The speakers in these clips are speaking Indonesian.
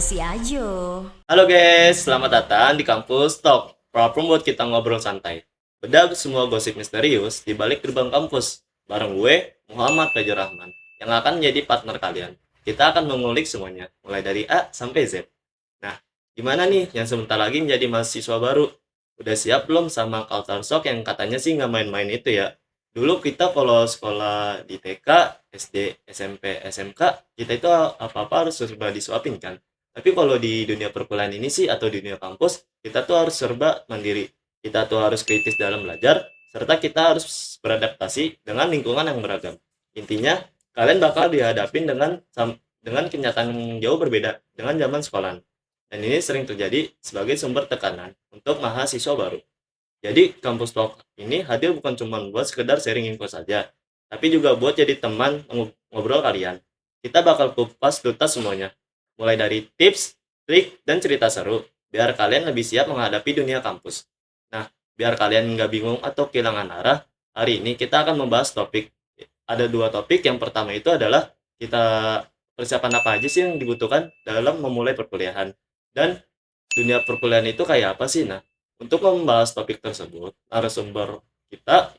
si Ajo. Halo guys, selamat datang di kampus Talk. Platform buat kita ngobrol santai. Bedah semua gosip misterius di balik gerbang kampus. Bareng gue, Muhammad Fajar Rahman, yang akan menjadi partner kalian. Kita akan mengulik semuanya, mulai dari A sampai Z. Nah, gimana nih yang sebentar lagi menjadi mahasiswa baru? Udah siap belum sama culture shock yang katanya sih nggak main-main itu ya? Dulu kita kalau sekolah di TK, SD, SMP, SMK, kita itu apa-apa harus serba disuapin kan? Tapi kalau di dunia perkuliahan ini sih atau di dunia kampus, kita tuh harus serba mandiri. Kita tuh harus kritis dalam belajar, serta kita harus beradaptasi dengan lingkungan yang beragam. Intinya, kalian bakal dihadapin dengan kenyataan yang jauh berbeda dengan zaman sekolah. Dan ini sering terjadi sebagai sumber tekanan untuk mahasiswa baru. Jadi, kampus talk ini hadir bukan cuma buat sekedar sharing info saja, tapi juga buat jadi teman ngobrol kalian. Kita bakal kupas tuntas semuanya, mulai dari tips, trik, dan cerita seru, biar kalian lebih siap menghadapi dunia kampus. Nah, biar kalian nggak bingung atau kehilangan arah, hari ini kita akan membahas topik. Ada dua topik. Yang pertama itu adalah kita persiapan apa aja sih yang dibutuhkan dalam memulai perkuliahan. Dan dunia perkuliahan itu kayak apa sih? Nah, untuk membahas topik tersebut, narasumber kita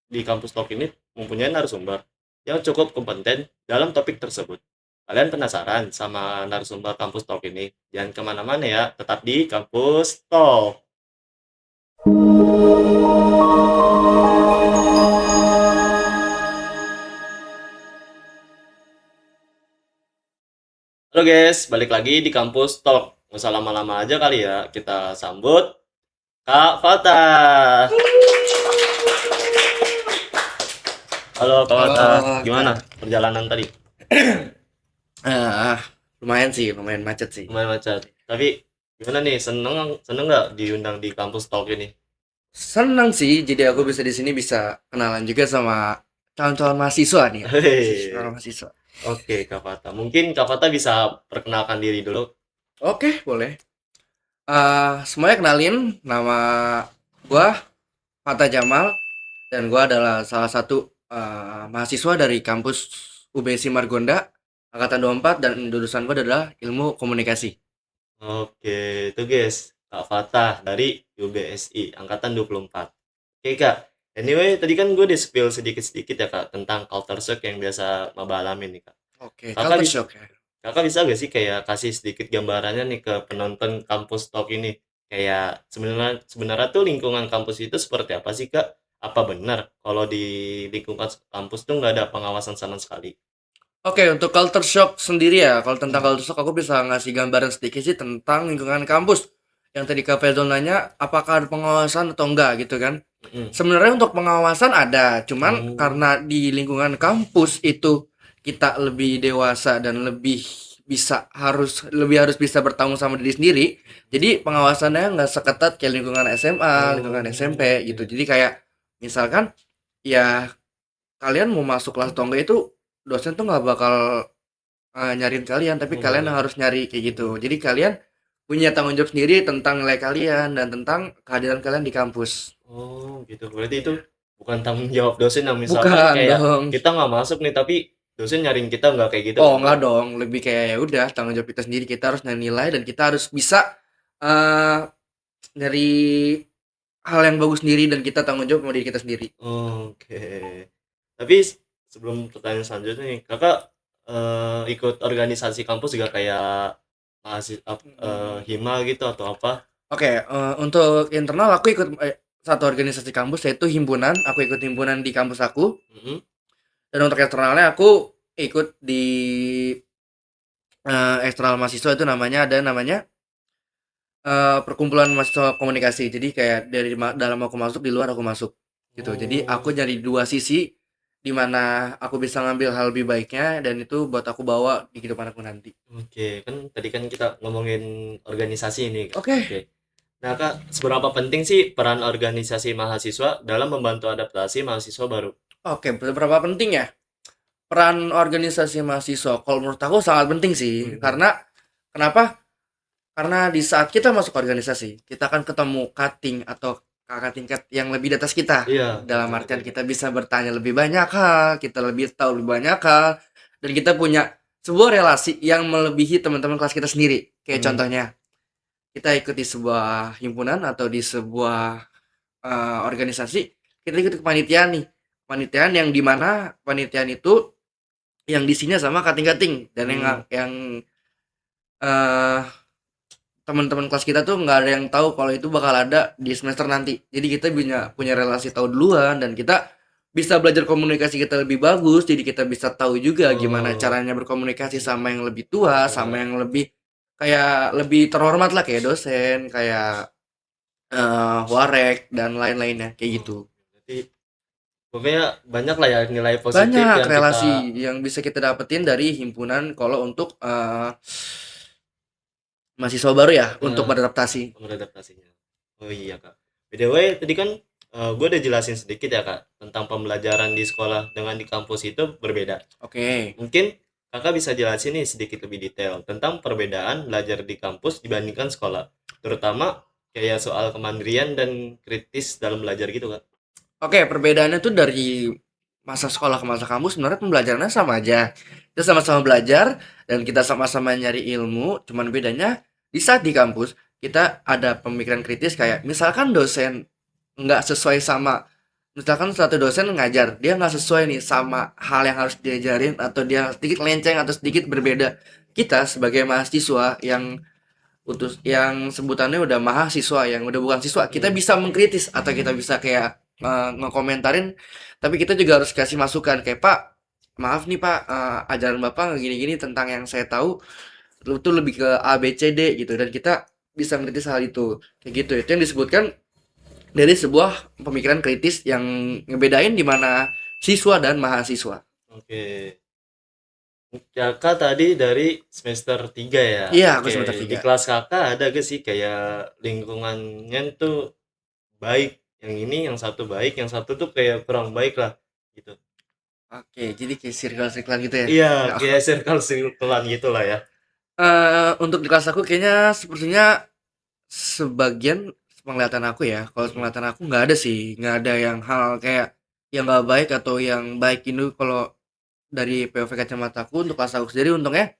di kampus talk ini mempunyai narasumber yang cukup kompeten dalam topik tersebut. Kalian penasaran sama narasumber kampus talk ini? Jangan kemana-mana ya, tetap di kampus talk. Halo guys, balik lagi di kampus talk. Nggak usah lama-lama aja kali ya, kita sambut Kak Fatah. Halo Kak Fatah, Halo, gimana Kak. perjalanan tadi? Ah, lumayan sih, lumayan macet sih. Lumayan macet. Tapi gimana nih, seneng seneng nggak diundang di kampus talk ini? Senang sih, jadi aku bisa di sini bisa kenalan juga sama calon-calon mahasiswa nih ya. Calon Hehehe. mahasiswa. Oke Kak Fatah, mungkin Kak Fatah bisa perkenalkan diri dulu. Oke, boleh. Semuanya kenalin, nama gua Fata Jamal dan gua adalah salah satu mahasiswa dari kampus UBSI Margonda angkatan 24 dan jurusan gua adalah Ilmu Komunikasi. Oke, itu guys, Kak Fatah dari UBSI angkatan 24. Oke Kak, anyway tadi kan gue di-spill sedikit-sedikit ya Kak tentang culture shock yang biasa Maba alamin nih Kak. Oke, Kakak culture bisa shock ya. Kakak bisa gak sih kayak kasih sedikit gambarannya nih ke penonton kampus talk ini? Kayak sebenarnya sebenarnya tuh lingkungan kampus itu seperti apa sih Kak? Apa benar kalau di lingkungan kampus tuh nggak ada pengawasan sama sekali? Oke, untuk culture shock sendiri ya, kalau tentang Hmm. culture shock aku bisa ngasih gambaran sedikit sih tentang lingkungan kampus. Yang tadi Kak Fedon nanya, apakah ada pengawasan atau enggak gitu kan? Mm-mm. Sebenarnya untuk pengawasan ada, cuman Oh, karena di lingkungan kampus itu kita lebih dewasa dan lebih harus bisa bertanggung sama diri sendiri. Jadi pengawasannya nggak seketat kayak lingkungan SMA, lingkungan oh, SMP gitu. oke. Jadi kayak misalkan ya kalian mau masuk kelas atau enggak itu dosen tuh nggak bakal nyariin kalian, tapi Oh, kalian nggak yang ada. harus nyari kayak gitu. Jadi kalian punya tanggung jawab sendiri tentang nilai kalian dan tentang kehadiran kalian di kampus. Oh, gitu. Berarti itu Iya. bukan tanggung jawab dosen yang misalkan Bukan kayak dong. kita nggak masuk nih, tapi dosen nyariin kita nggak kayak gitu Oh, kan? enggak dong. Lebih kayak ya udah tanggung jawab kita sendiri. Kita harus nyari nilai dan kita harus bisa eh dari hal yang bagus sendiri dan kita tanggung jawab sama diri kita sendiri. Oke. Tapi sebelum pertanyaan selanjutnya nih, kakak ikut organisasi kampus juga kayak hima gitu atau apa? Oke, untuk internal aku ikut satu organisasi kampus yaitu himpunan. Aku ikut himpunan di kampus aku. Mm-mm. Dan untuk eksternalnya aku ikut di eksternal mahasiswa itu namanya perkumpulan mahasiswa komunikasi. Jadi kayak dari dalam aku masuk, di luar aku masuk gitu. Jadi aku Oh, nyari dua sisi di mana aku bisa ngambil hal lebih baiknya dan itu buat aku bawa di kehidupan aku nanti. oke. Kan tadi kan kita ngomongin organisasi ini, Kak. Oke. Oke. Nah, Kak, seberapa penting sih peran organisasi mahasiswa dalam membantu adaptasi mahasiswa baru? Oke, berapa penting ya peran organisasi mahasiswa? Kalau menurut aku sangat penting sih. Mhm. Karena kenapa? Karena di saat kita masuk organisasi, kita akan ketemu cutting atau kakak tingkat yang lebih di atas kita. Iya, Dalam betul artian Kak. kita bisa bertanya lebih banyak hal, kita lebih tahu lebih banyak hal, dan kita punya sebuah relasi yang melebihi teman-teman kelas kita sendiri. Kayak contohnya kita ikut di sebuah himpunan atau di sebuah organisasi, kita ikut kepanitiaan nih. Kepanitiaan yang di mana kepanitiaan itu yang isinya sama kating-kating dan yang eh teman-teman kelas kita tuh nggak ada yang tahu kalau itu bakal ada di semester nanti. Jadi kita punya punya relasi tahu duluan dan kita bisa belajar komunikasi kita lebih bagus. Jadi kita bisa tahu juga gimana Oh, caranya berkomunikasi sama yang lebih tua, sama eh, yang lebih kayak lebih terhormat lah kayak dosen, kayak warek dan lain-lainnya kayak oh. gitu. Berarti pokoknya banyak lah ya nilai positif Banyak yang kita relasi yang bisa kita dapetin dari himpunan kalau untuk mahasiswa baru ya untuk eh, beradaptasi. beradaptasinya. Oh iya kak. By the way, tadi kan gue udah jelasin sedikit ya kak tentang pembelajaran di sekolah dengan di kampus itu berbeda. Oke. Mungkin kakak bisa jelasin nih sedikit lebih detail tentang perbedaan belajar di kampus dibandingkan sekolah, terutama kayak soal kemandirian dan kritis dalam belajar gitu kak. Oke, perbedaannya tuh dari masa sekolah ke masa kampus sebenarnya pembelajarannya sama aja. Kita sama-sama belajar dan kita sama-sama nyari ilmu, cuman bedanya di saat di kampus kita ada pemikiran kritis kayak misalkan dosen nggak sesuai sama misalkan satu dosen ngajar, dia nggak sesuai nih sama hal yang harus diajarin atau dia sedikit lenceng atau sedikit berbeda. Kita sebagai mahasiswa yang sebutannya udah mahasiswa yang udah bukan siswa kita Hmm. bisa mengkritis atau kita bisa kayak ngekomentarin tapi kita juga harus kasih masukan kayak Pak maaf nih Pak ajaran Bapak gini-gini tentang yang saya tahu itu lebih ke A B C D gitu dan kita bisa mengkritis hal itu kayak gitu itu yang disebutkan dari sebuah pemikiran kritis yang ngebedain di mana siswa dan mahasiswa. Oke. Kakak tadi dari semester 3 ya. Iya aku Oke, semester di 3. kelas kakak ada gak sih kayak lingkungannya tuh baik, yang ini yang satu baik, yang satu tuh kayak kurang baik lah gitu. Oke jadi kayak circle-circle gitu ya. Iya, kayak circle-circlean gitu lah ya. Untuk di kelas aku kayaknya sepertinya sebagian penglihatan aku ya, kalau Mm-mm. penglihatan aku nggak ada sih, nggak ada yang hal kayak yang nggak baik atau yang baik itu kalau dari POV kacamata aku untuk kelas aku sendiri untungnya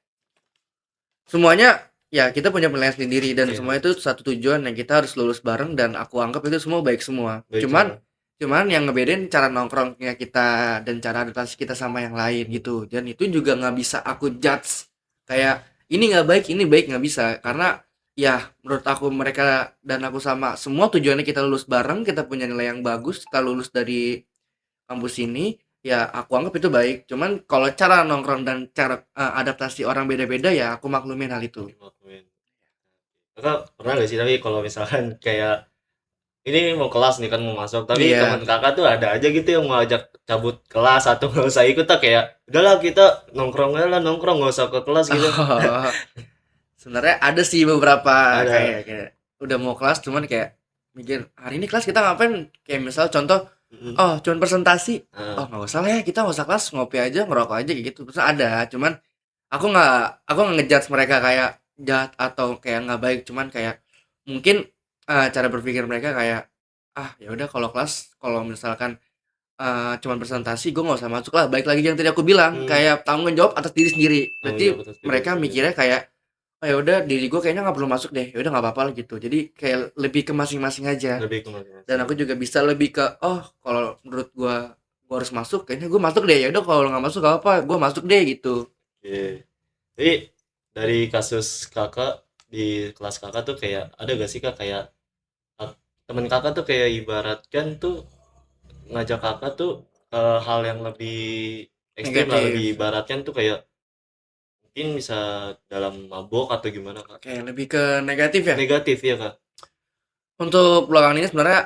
semuanya ya kita punya penilaian sendiri dan Iya, semua itu satu tujuan yang kita harus lulus bareng dan aku anggap itu semua baik semua. baik Cuman semua. cuman yang ngebedain cara nongkrongnya kita dan cara adaptasi kita sama yang lain gitu. Dan itu juga nggak bisa aku judge kayak ini nggak baik, ini baik nggak bisa karena ya menurut aku mereka dan aku sama semua tujuannya kita lulus bareng, kita punya nilai yang bagus, kita lulus dari kampus ini ya aku anggap itu baik cuman kalau cara nongkrong dan cara adaptasi orang beda-beda ya aku maklumin hal itu. Ngelakuin. Kakak pernah gak sih tapi kalau misalkan kayak ini mau kelas nih kan mau masuk, tapi teman Iya. kakak tuh ada aja gitu yang mau ajak cabut kelas atau nggak usah ikut tak kayak udahlah kita nongkrong aja lah nongkrong nggak usah ke kelas gitu. Oh, sebenarnya ada sih beberapa Ada. kayak udah mau kelas cuman kayak mikir hari ini kelas kita ngapain kayak misal contoh Mm-mm. oh cuman presentasi oh Ah, nggak usah lah ya kita nggak usah kelas ngopi aja ngerokok aja kayak gitu terus ada cuman aku nggak ngejudge mereka kayak jahat atau kayak nggak baik cuman kayak mungkin cara berpikir mereka kayak ah ya udah kalau kelas kalau misalkan cuman presentasi gue nggak usah masuk lah baik lagi yang tadi aku bilang hmm, kayak tanggung jawab atas diri sendiri tanggung berarti jawab atas diri mereka sendiri. mikirnya kayak oh ya udah diri gue kayaknya nggak perlu masuk deh ya udah nggak apa-apa lah gitu jadi kayak lebih ke masing-masing aja Lebih ke dan masing-masing. aku juga bisa lebih ke oh kalau menurut gue harus masuk kayaknya gue masuk deh ya udah kalau nggak masuk gak apa gue masuk deh gitu. Oke. Jadi dari kasus kakak di kelas kakak tuh kayak ada gak sih kak kayak ah, temen kakak tuh kayak ibaratkan tuh ngajak kakak tuh ke hal yang lebih ekstrim lah, lebih Negatif. ibaratkan tuh kayak mungkin bisa dalam mabok atau gimana kak? Oke lebih ke negatif ya Negatif ya kak? untuk belakangan ini sebenarnya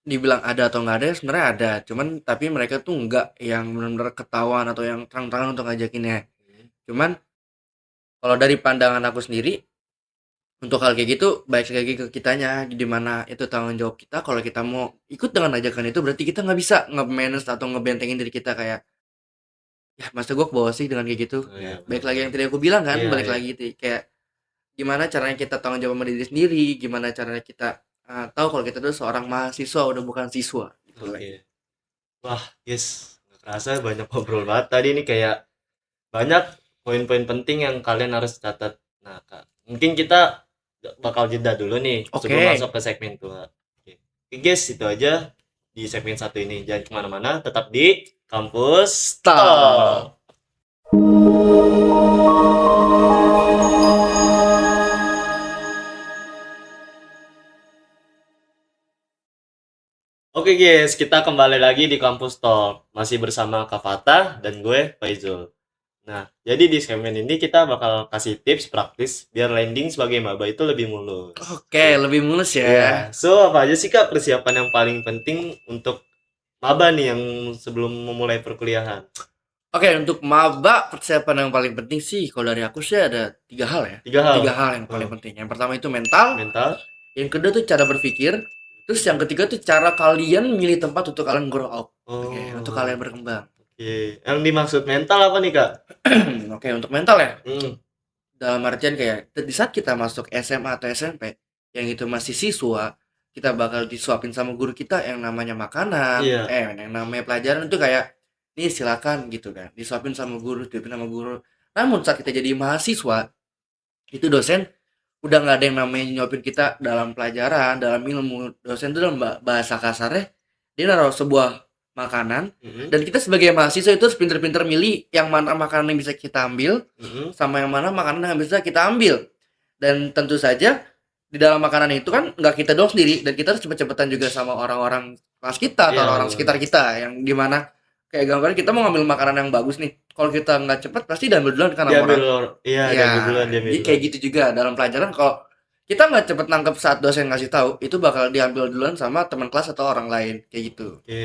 dibilang ada atau nggak ada sebenarnya ada cuman tapi mereka tuh nggak yang benar-benar ketahuan atau yang terang-terangan untuk ngajakinnya Hmm. cuman kalau dari pandangan aku sendiri untuk hal kayak gitu baik lagi ke kitanya di mana itu tanggung jawab kita kalau kita mau ikut dengan ajakan itu berarti kita nggak bisa nge-manage atau ngebentengin diri kita kayak ya masa gue bawa sih dengan kayak gitu Oh ya iya baik lagi yang benar-benar. tadi aku bilang kan Iya balik iya. lagi gitu kayak gimana caranya kita tanggung jawab sama diri sendiri gimana caranya kita tahu kalau kita tuh seorang mahasiswa udah bukan siswa gitu lagi. Oke. Wah, yes. Nggak kerasa banyak ngobrol banget tadi nih kayak banyak poin-poin penting yang kalian harus catat. Nah, Kak, mungkin kita bakal jeda dulu nih Oke. sebelum masuk ke segmen 2. Oke guys, itu aja di segmen 1 ini. Jangan kemana-mana, tetap di Kampus Talk. Talk. Oke guys, kita kembali lagi di Kampus Talk. Masih bersama Kak Fatah dan gue, Faizul. Nah, jadi di segmen ini kita bakal kasih tips praktis biar landing sebagai maba itu lebih mulus. Oke, lebih mulus ya. Iya, so apa aja sih Kak persiapan yang paling penting untuk maba nih yang sebelum memulai perkuliahan? Oke, untuk maba persiapan yang paling penting sih kalau dari aku sih ada 3 hal ya. 3 hal. 3 hal yang paling penting. Yang pertama itu mental, Mental. yang kedua tuh cara berpikir, terus yang ketiga tuh cara kalian milih tempat untuk kalian grow up. Oke, untuk kalian Oh, berkembang. oke. Yang dimaksud mental apa nih Kak? Oke, untuk mental ya. Hmm. Dalam artian kayak di saat kita masuk SMA atau SMP yang itu masih siswa, kita bakal disuapin sama guru kita yang namanya makanan, Iya. yang namanya pelajaran itu kayak nih silakan gitu kan, disuapin sama guru, disuapin sama guru. Namun saat kita jadi mahasiswa, itu dosen udah nggak ada yang namanya nyuapin kita dalam pelajaran, dalam ilmu. Dosen itu dalam bahasa kasarnya dia naruh sebuah makanan, Mhm. dan kita sebagai mahasiswa itu harus pinter-pinter milih yang mana makanan yang bisa kita ambil Mhm. sama yang mana makanan yang bisa kita ambil. Dan tentu saja di dalam makanan itu kan nggak kita doang sendiri, dan kita harus cepet-cepetan juga sama orang-orang kelas kita atau Iya, orang-orang sekitar bener. kita, yang dimana kayak gambarnya kita mau ngambil makanan yang bagus nih, kalau kita nggak cepet pasti diambil duluan kan sama Diambil orang. iya, Iya, diambil duluan, diambil jadi kayak duluan. gitu juga dalam pelajaran, kalau kita nggak cepet nangkep saat dosen ngasih tahu, itu bakal diambil duluan sama teman kelas atau orang lain kayak gitu. Oke.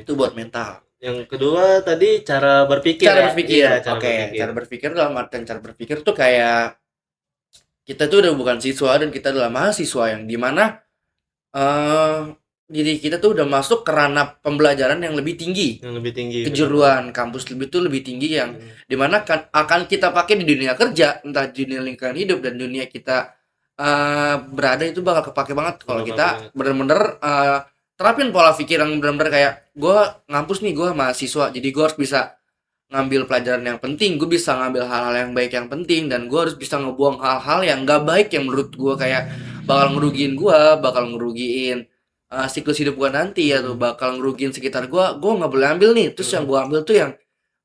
Itu buat mental. Yang kedua tadi cara berpikir Cara ya? berpikir, Iya, cara oke, berpikir. cara berpikir dalam artian cara berpikir tuh kayak kita tuh udah bukan siswa dan kita adalah mahasiswa yang dimana diri kita tuh udah masuk ke ranah pembelajaran yang lebih tinggi, Yang lebih tinggi, benar banget. kejuruan kampus lebih tinggi yang Hmm. dimana akan kita pakai di dunia kerja, entah di dunia lingkungan hidup dan dunia kita berada, itu bakal kepake banget kalau Bakal pakai kita banget. bener-bener terapin pola pikir yang bener-bener kayak gue ngampus nih, gue mahasiswa, jadi gue harus bisa ngambil pelajaran yang penting, gue bisa ngambil hal-hal yang baik yang penting, dan gue harus bisa ngebuang hal-hal yang gak baik yang menurut gue kayak bakal ngerugiin gue, bakal ngerugiin siklus hidup gue nanti, atau Hmm. bakal ngerugiin sekitar gue nggak boleh ambil nih, terus yang Hmm. gue ambil tuh yang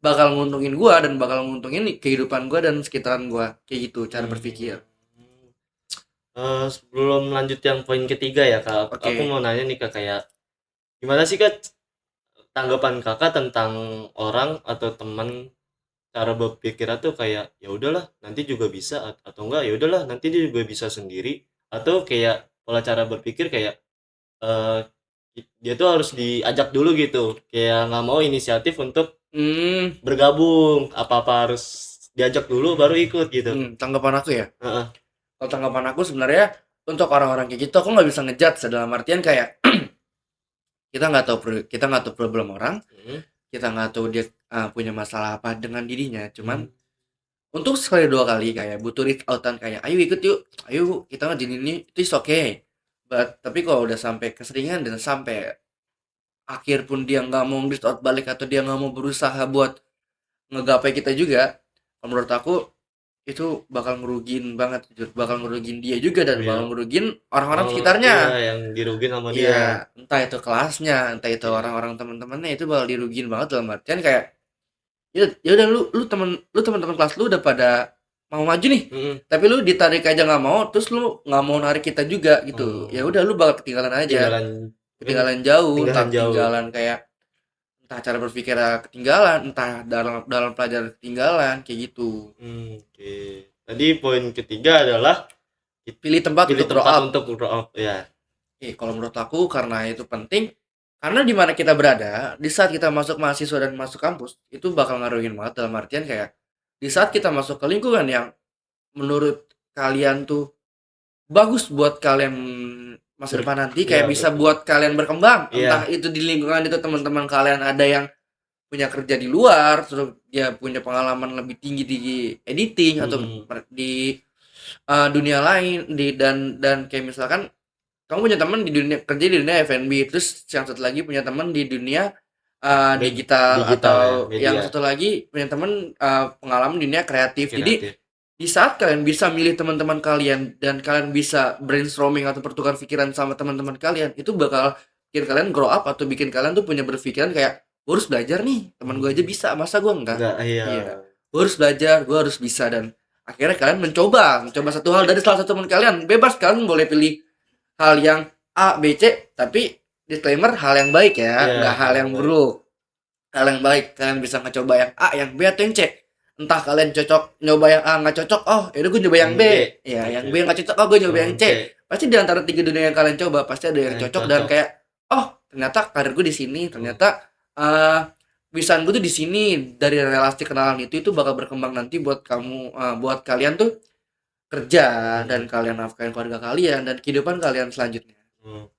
bakal nguntungin gue dan bakal nguntungin kehidupan gue dan sekitaran gue, kayak gitu cara Hmm. berpikir. Sebelum lanjut yang poin ketiga ya Kak, aku Oke. mau nanya nih Kak, kayak gimana sih Kak tanggapan Kakak tentang orang atau teman cara berpikirnya tuh kayak ya udahlah nanti juga bisa atau enggak ya udahlah nanti dia juga bisa sendiri, atau kayak pola cara berpikir kayak eh, dia tuh harus diajak dulu gitu, kayak nggak mau inisiatif untuk hmm, bergabung, apa-apa harus diajak dulu baru ikut gitu. Tanggapan aku ya, Heeh. kalau tanggapan aku sebenarnya untuk orang-orang kayak gitu aku nggak bisa ngejudge, dalam artian kayak kita nggak tahu problem orang, Mhm. kita nggak tahu dia punya masalah apa dengan dirinya. Cuman Mhm. untuk sekali dua kali kayak butuh reach outan, kayak ayo ikut yuk, ayo kita ngajin ini, itu is okay. Tapi kalau udah sampai keseringan dan sampai akhir pun dia nggak mau reach out balik atau dia nggak mau berusaha buat ngegapai kita juga, menurut aku itu bakal ngerugiin banget, jujur. Bakal ngerugiin dia juga dan Iya. bakal ngerugiin orang-orang Oh, iya sekitarnya. yang dirugin sama dia. Iya, entah itu kelasnya, entah itu Oke. orang-orang teman-temannya, itu bakal dirugiin banget, dalam artian kayak ya udah, lu teman-teman kelas lu udah pada mau maju nih, Mhm. tapi lu ditarik aja nggak mau, terus lu nggak mau narik kita juga gitu, ya Oh, udah lu bakal ketinggalan aja, ketinggalan, mungkin ketinggalan jauh, entah ketinggalan jauh. ketinggalan kayak entah cara berpikirnya ketinggalan, entah dalam dalam pelajaran ketinggalan kayak gitu. Oke. Tadi poin ketiga adalah Pilih tempat pilih untuk grow tempat up. untuk grow up ya. Kalau menurut aku karena itu penting, karena di mana kita berada, di saat kita masuk mahasiswa dan masuk kampus, itu bakal ngaruhin banget, dalam artian kayak di saat kita masuk ke lingkungan yang menurut kalian tuh bagus buat kalian masa depan nanti, Iya, kayak bisa betul. buat kalian berkembang, entah Iya. itu di lingkungan itu teman-teman kalian ada yang punya kerja di luar, terus dia punya pengalaman lebih tinggi di editing atau Mhm. di dunia lain, dan kayak misalkan kamu punya teman di dunia kerja di dunia F&B, terus yang satu lagi punya teman di dunia digital, Digital ya, atau yang media satu lagi punya teman pengalaman di dunia kreatif. Jadi kreatif. di saat kalian bisa milih teman-teman kalian dan kalian bisa brainstorming atau bertukar pikiran sama teman-teman kalian, itu bakal bikin kalian grow up atau bikin kalian tuh punya berpikiran kayak, "Gue harus belajar nih, teman gue aja Hmm, bisa, masa gue enggak?" enggak, iya. Iya, gue harus belajar, gue harus bisa dan akhirnya kalian mencoba satu hal dari salah satu teman kalian. Bebas kalian boleh pilih hal yang A, B, C, tapi disclaimer hal yang baik ya, Iya, nggak hal hal yang yang baik. buruk. Hal yang baik, kalian bisa ngecoba yang A, yang B, atau yang C. Entah kalian cocok nyoba yang A nggak cocok, oh yaudah gue nyoba Yang yang B. B. Ya, yang Oke. B nggak cocok, oh gue nyoba yang Yang C. C. Pasti di antara tiga dunia yang kalian coba, pasti ada yang Yang cocok dan cocok. kayak, oh ternyata karir gue di sini, Hmm. ternyata bisaan gue tuh di sini. Dari relasi kenalan itu bakal berkembang nanti buat kamu, buat kalian tuh kerja dan Hmm. kalian nafkahin keluarga kalian dan kehidupan kalian selanjutnya.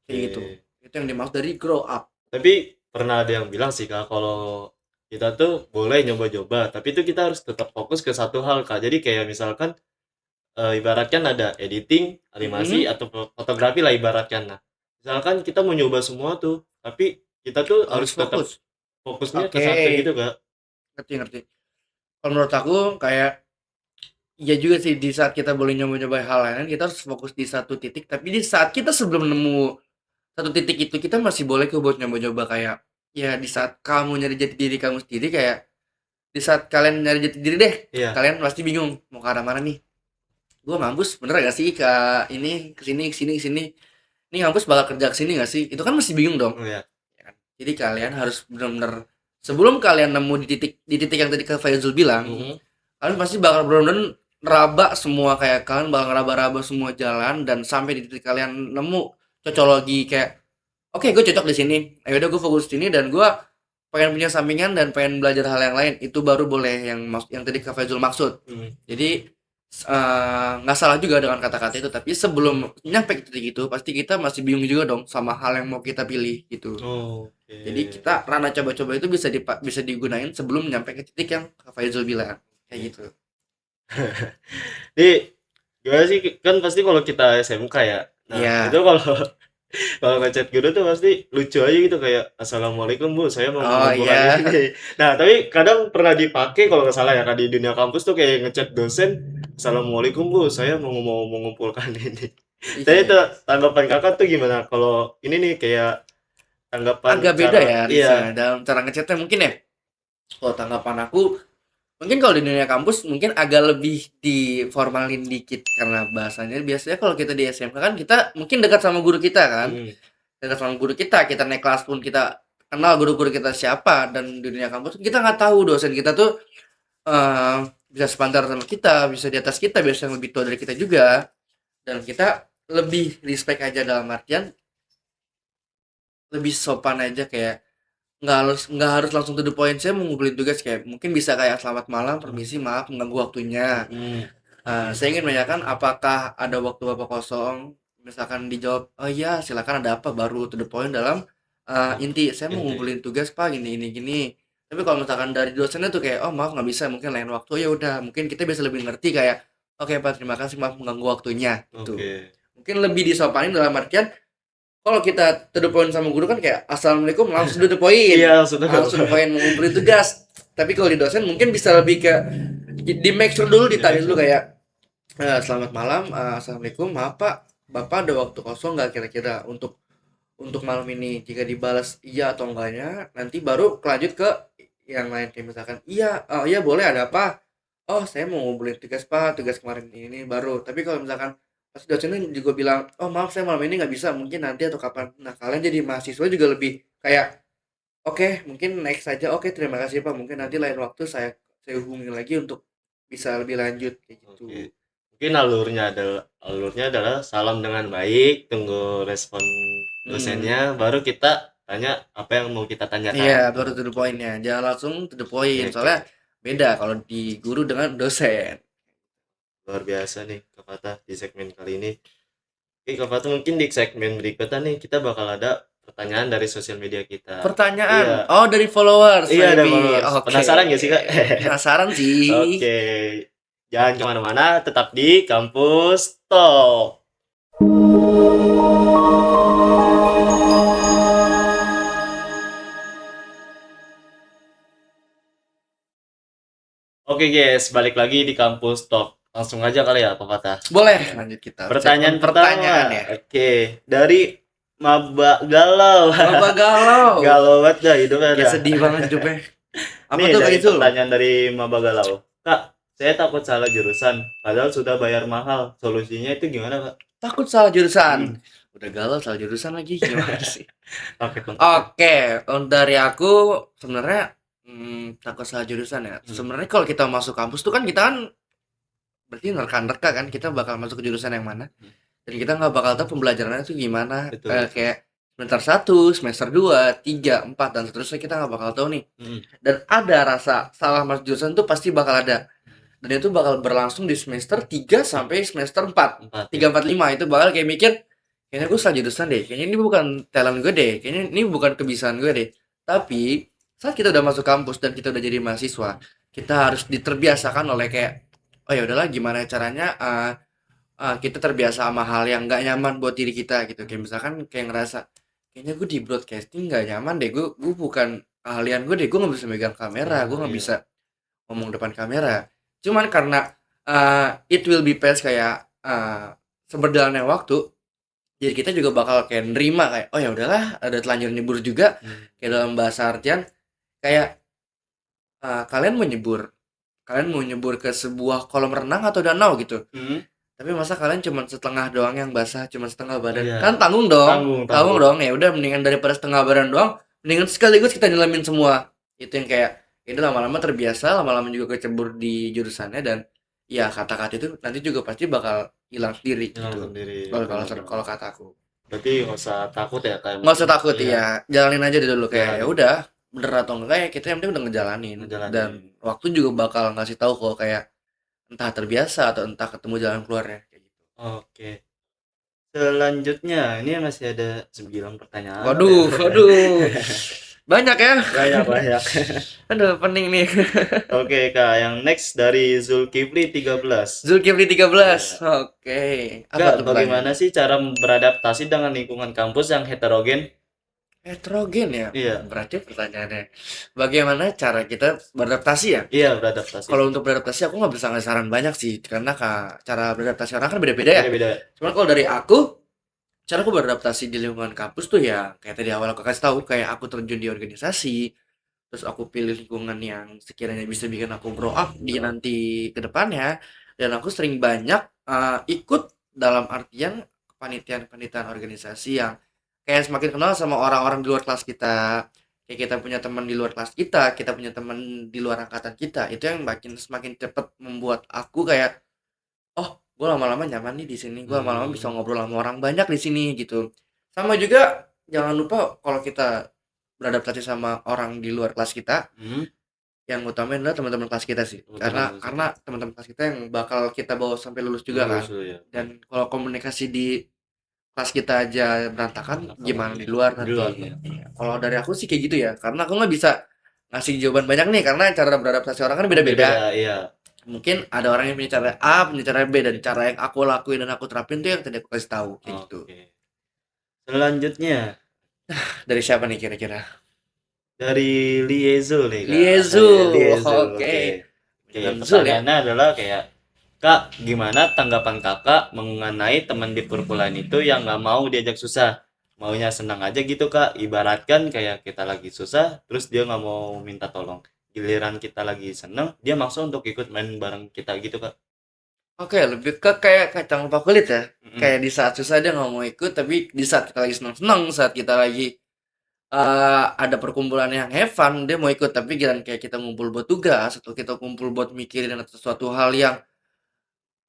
Kayak gitu. Oke. Itu yang dimaksud dari grow up. Tapi pernah ada yang bilang sih Kak, kalau kita tuh boleh nyoba-nyoba, tapi itu kita harus tetap fokus ke satu hal Kak. Jadi kayak misalkan ibaratkan ada editing, animasi Mm-mm. atau fotografi lah ibaratkan. Nah, misalkan kita mau nyoba semua tuh, tapi kita tuh Harus harus tetap fokus. fokusnya ke Oke, satu gitu Kak. ngerti ngerti. Kalau menurut aku kayak iya juga sih di saat kita boleh nyoba-nyoba hal lain, kita harus fokus di satu titik. Tapi di saat kita sebelum nemu satu titik itu, kita masih boleh kok buat nyoba-nyoba kayak ya di saat kamu nyari jati diri kamu sendiri, kayak di saat kalian nyari jati diri deh, Iya. kalian pasti bingung mau ke arah mana nih. Gua ngampus bener gak sih ke ini, ke sini, ke sini, ke sini. Ini ngampus bakal kerja ke sini gak sih? Itu kan masih bingung dong. Oh ya. Ya kan? Jadi kalian harus benar-benar sebelum kalian nemu di titik yang tadi Kak Faizul bilang, Mhm. kalian pasti bakal benar-benar ngeraba semua, kayak kalian bakal ngeraba-raba semua jalan dan sampai di titik kalian nemu cocologi kayak oke gue cocok di sini, ayo udah gue fokus di sini dan gue pengen punya sampingan dan pengen belajar hal yang lain, itu baru boleh yang yang tadi Kak Faizul maksud. Mhm. Jadi nggak salah juga dengan kata-kata itu, tapi sebelum nyampe ke titik itu pasti kita masih bingung juga dong sama hal yang mau kita pilih gitu. Jadi Oke. kita rana coba-coba itu bisa digunain sebelum nyampe ke titik yang Kak Faizul bilang kayak gitu. Jadi gimana sih kan pasti kalau kita SMK ya. Nah, itu Iya. kalau kalau ngechat guru tuh pasti lucu aja gitu kayak assalamualaikum bu, saya mau Oh mengumpulkan iya. ini. Nah, tapi kadang pernah dipakai kalau nggak salah ya Kak, di dunia kampus tuh kayak ngechat dosen, assalamualaikum bu, saya mau mengumpulkan ini. Saya itu Iya. tanggapan kakak tuh gimana? Kalau ini nih kayak tanggapan Agak beda cara ya iya. Riznya dalam cara ngechatnya mungkin ya. Kalau tanggapan aku, mungkin kalau di dunia kampus mungkin agak lebih diformalin dikit karena bahasanya biasanya kalau kita di SMK kan kita mungkin dekat sama guru kita kan. Hmm, Dekat sama guru kita naik kelas pun kita kenal guru-guru kita siapa, dan di dunia kampus kita nggak tahu dosen kita tuh bisa sepantar sama kita, bisa di atas kita, biasa yang lebih tua dari kita juga, dan kita lebih respect aja dalam artian lebih sopan aja kayak nggak harus langsung to the point. Saya mau ngumpulin tugas kayak mungkin bisa kayak selamat malam, permisi, maaf mengganggu waktunya. hmm, Saya ingin menanyakan apakah ada waktu bapak kosong. Misalkan dijawab, oh iya silakan, ada apa, baru to the point dalam inti saya mau inti. ngumpulin tugas pak, gini gini. Tapi kalau misalkan dari dosennya tuh kayak oh maaf nggak bisa, mungkin lain waktu, ya udah mungkin kita bisa lebih ngerti kayak oke pak terima kasih, maaf mengganggu waktunya gitu. Oke. Mungkin lebih disopanin dalam artian kalau kita to the point sama guru kan kayak assalamualaikum langsung to the Iya, point, sudah. langsung to the point mau ngumpulin tugas. Tapi kalau di dosen mungkin bisa lebih ke di make sure dulu, Di ditanya make dulu sure. kayak selamat malam, assalamualaikum, maaf pak, bapak ada waktu kosong nggak kira-kira untuk malam ini? Jika dibalas iya atau enggaknya, nanti baru kelanjut ke yang lain kayak misalkan iya, oh iya boleh, ada apa? Oh saya mau ngumpulin tugas pak, tugas kemarin ini baru. Tapi kalau misalkan pas dosennya juga bilang oh maaf saya malam ini nggak bisa, mungkin nanti atau kapan, nah kalian jadi mahasiswa juga lebih kayak oke mungkin next saja, oke terima kasih pak, mungkin nanti lain waktu saya hubungi lagi untuk bisa lebih lanjut kayak gitu. Oke. Mungkin alurnya adalah salam dengan baik, tunggu respon Hmm. dosennya, baru kita tanya apa yang mau kita Iya, tanyakan. baru to the Oke. point-nya. Jangan langsung to the point. Oke, oke. Soalnya beda kalau di guru dengan dosen. Luar biasa nih Kak Fatah di segmen kali ini. Oke, Kak Fatah mungkin di segmen berikutnya nih kita bakal ada pertanyaan dari sosial media kita. Pertanyaan. Iya, Oh, dari followers iya ada maybe. followers. Oke. Penasaran gak sih Kak? Penasaran sih. Oke, jangan kemana-mana, tetap di Kampus Talk. Oke guys, balik lagi di Kampus Talk. Langsung aja kali ya, Pak Fatah. Boleh lanjut kita. Pertanyaan Segmen pertanyaan pertama. ya. Oke, dari Maba Galau. Bapak galau. Galau banget dah hidupnya Kayak dah. sedih banget hidupnya. Apa Nih tuh Kak dari Izul? pertanyaan dari Maba Galau. Kak, saya takut salah jurusan, padahal sudah bayar mahal. Solusinya itu gimana, Kak? Takut salah jurusan. Hmm, Udah galau salah jurusan lagi gimana sih? pakai kontak. Oke, dari aku sebenarnya takut salah jurusan ya. Hmm. Sebenarnya kalau kita masuk kampus tuh kan kita kan berarti nerka-nerka kan kita bakal masuk ke jurusan yang mana. Hmm. Dan kita nggak bakal tahu pembelajarannya tuh gimana. Betul, betul. Kayak semester 1, semester 2, 3, 4 dan seterusnya kita nggak bakal tahu nih. Hmm, Dan ada rasa salah masuk jurusan tuh pasti bakal ada. Dan itu bakal berlangsung di semester 3 sampai semester 4. 4. 3, 4, 5 itu bakal kayak mikir kayaknya gue salah jurusan deh, kayaknya ini bukan talent gue deh, kayaknya ini bukan kebiasaan gue deh. Tapi saat kita udah masuk kampus dan kita udah jadi mahasiswa, kita harus diterbiasakan oleh kayak oh ya udahlah gimana caranya kita terbiasa sama hal yang nggak nyaman buat diri kita gitu. Kayak misalkan kayak ngerasa kayaknya gue di broadcasting nggak nyaman deh, gue bukan keahlian gue deh, gue nggak bisa megang kamera, gue nggak Iya. bisa ngomong depan kamera. Cuman karena it will be past kayak seberjalannya waktu, jadi kita juga bakal kayak nerima kayak oh ya udahlah ada telanjur nyebur juga. Kayak dalam bahasa artian kayak kalian mau nyebur ke sebuah kolam renang atau danau gitu. Hmm, Tapi masa kalian cuma setengah doang yang basah, cuma setengah badan. Iya. Kan tanggung dong. Tanggung. Tanggung dong. Ya udah mendingan daripada setengah badan doang, mendingan sekaligus kita nyelamin semua. Itu yang kayak ini lama-lama terbiasa, lama-lama juga kecebur di jurusannya dan ya kata-kata itu nanti juga pasti bakal hilang sendiri Hilang gitu. sendiri. Kalau kataku. Berarti nggak usah takut ya, kayak Nggak usah takut Iya. ya, jalanin aja dulu kayak Jalanin. ya udah bener atau enggak ya kita yang penting udah ngejalanin. Ngejalanin. Dan waktu juga bakal ngasih tahu kok kayak entah terbiasa atau entah ketemu jalan keluarnya kayak gitu. Oke. Selanjutnya, ini masih ada 9 pertanyaan. Waduh. Banyak ya. Banyak. Aduh, pening nih. Oke, Kak. Yang next dari Zulkifli 13. Zulkifli 13. Oke. Apa Kak, tuh bagaimana sih cara beradaptasi dengan lingkungan kampus yang heterogen? heterogen ya? Iya. Berarti pertanyaannya bagaimana cara kita beradaptasi ya? Iya, beradaptasi. Kalau untuk beradaptasi aku nggak bisa ngasih saran banyak sih karena cara beradaptasi orang kan beda-beda ya. Beda-beda. Cuman kalau dari aku, cara aku beradaptasi di lingkungan kampus tuh ya kayak tadi awal aku kasih tahu kayak aku terjun di organisasi, terus aku pilih lingkungan yang sekiranya bisa bikin aku grow up di nanti ke depannya, dan aku sering banyak ikut dalam artian kepanitiaan-kepanitiaan organisasi yang kayak semakin kenal sama orang-orang di luar kelas kita. Kayak kita punya teman di luar kelas kita punya teman di luar angkatan kita. Itu yang semakin cepet membuat aku kayak oh gue lama-lama nyaman nih di sini, gue lama-lama bisa ngobrol sama orang banyak di sini gitu. Sama juga jangan lupa kalau kita beradaptasi sama orang di luar kelas kita, Hmm. yang utama adalah teman-teman kelas kita sih. Teman-teman kelas Karena teman-teman kelas kita yang bakal kita bawa sampai lulus juga kan. Lulus dulu ya. Dan kalau komunikasi di kelas kita aja berantakan, gimana di luar Di nanti? luar. Iya. Kalau dari aku sih kayak gitu ya, karena aku nggak bisa ngasih jawaban banyak nih, karena cara beradaptasi orang kan beda-beda. Iya. Mungkin ada orang yang punya cara A, punya cara B, dan cara yang aku lakuin dan aku terapin tuh yang tadi aku kasih tahu kayak gitu. Oke. Selanjutnya Dari siapa nih kira-kira? dari Liezul nih, Kak. Liezul, Dari Liezul, oke. Oke, Liezul ya. pertanyaannya adalah kayak Kak, gimana tanggapan kakak mengenai teman di perkuliahan itu yang nggak mau diajak susah? Maunya senang aja gitu, Kak. Ibaratkan kayak kita lagi susah, terus dia nggak mau minta tolong. Giliran kita lagi seneng, dia maksa untuk ikut main bareng kita gitu, Kak. Oke, lebih ke kayak kacang lupa kulit ya. Mm-mm. Kayak di saat susah dia nggak mau ikut, tapi di saat kita lagi senang-senang, saat kita lagi ada perkumpulan yang have fun, dia mau ikut. Tapi giliran kayak kita ngumpul buat tugas atau kita kumpul buat mikirin sesuatu hal yang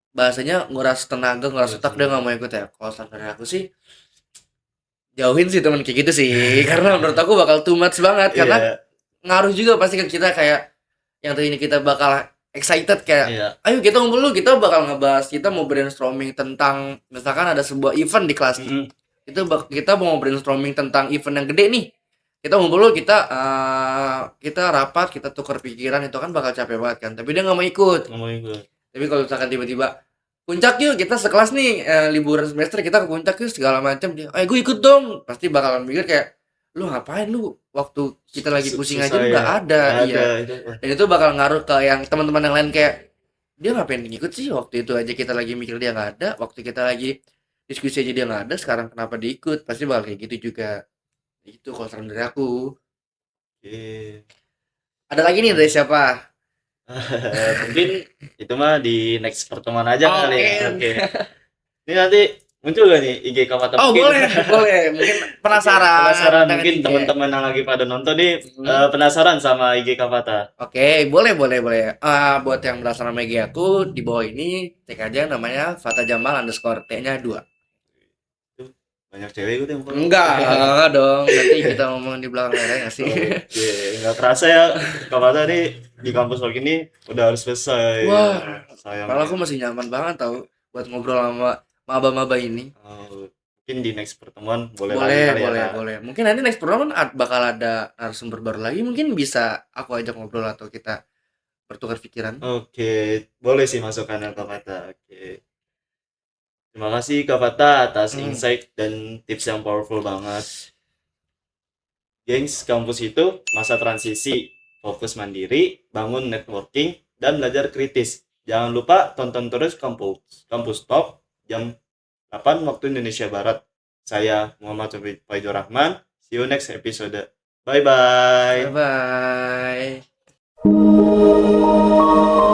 bahasanya nguras tenaga, nguras otak, dia nggak mau ikut ya. Kalau saran dari aku sih jauhin sih teman kayak gitu sih, karena menurut aku bakal too much banget. Karena Iya, ngaruh juga pasti ke kita kayak yang tadi ini kita bakal excited kayak iya. ayo kita ngumpul dulu, kita bakal ngebahas, kita mau brainstorming tentang misalkan ada sebuah event di kelas Mm-mm. kita mau brainstorming tentang event yang gede nih, kita ngumpul dulu, kita rapat, kita tukar pikiran, itu kan bakal capek banget kan, tapi dia nggak mau ikut. Nggak mau ikut. Tapi kalau misalkan tiba-tiba puncak yuk, kita sekelas nih liburan semester kita ke puncak yuk segala macam, dia gue ikut dong, pasti bakalan mikir kayak lu ngapain lu waktu kita lagi pusing aja Susah lu ya. nggak ada. Nggak Iya, ada itu. dan itu bakal ngaruh ke yang teman-teman yang lain kayak dia ngapain ngikut sih, waktu itu aja kita lagi mikir dia nggak ada, waktu kita lagi diskusi aja dia nggak ada, sekarang kenapa diikut, pasti bakal kayak gitu juga. Itu kalau saran dari aku. Oke. Ada lagi nih dari siapa? Mungkin itu mah di next pertemuan aja kali ya. Oke. Oke. Ini nanti muncul gak nih IG Kavata Oh mungkin? boleh, boleh. Mungkin Oke, penasaran penasaran dengan mungkin IG. teman-teman yang lagi pada nonton nih Hmm. penasaran sama IG Kavata. Oke, boleh, boleh, boleh. Buat yang penasaran sama IG aku, di bawah ini cek aja namanya Fata Jamal underscore T-nya 2. Tuh, banyak cewek gue yang follow. Enggak dong. Nanti kita ngomong di belakang layar nggak sih? Oke, nggak kerasa ya Kavata nih di kampus lagi ini udah harus selesai. Wah, kalau aku Sayangnya. masih nyaman banget tau buat ngobrol sama maba-maba ini. Mungkin di next pertemuan boleh lagi Boleh, kali ya boleh, kak. boleh. Mungkin nanti next program bakal ada narasumber baru lagi. Mungkin bisa aku ajak ngobrol atau kita bertukar pikiran. Oke, boleh sih masukannya Kak Fata. Oke. Terima kasih Kak Fata atas Hmm. insight dan tips yang powerful banget. Gengs, kampus itu masa transisi, fokus mandiri, bangun networking, dan belajar kritis. Jangan lupa tonton terus Kampus Talk jam 8 waktu Indonesia Barat. Saya Muhammad Faidur Rahman. See you next episode. Bye bye. Bye bye.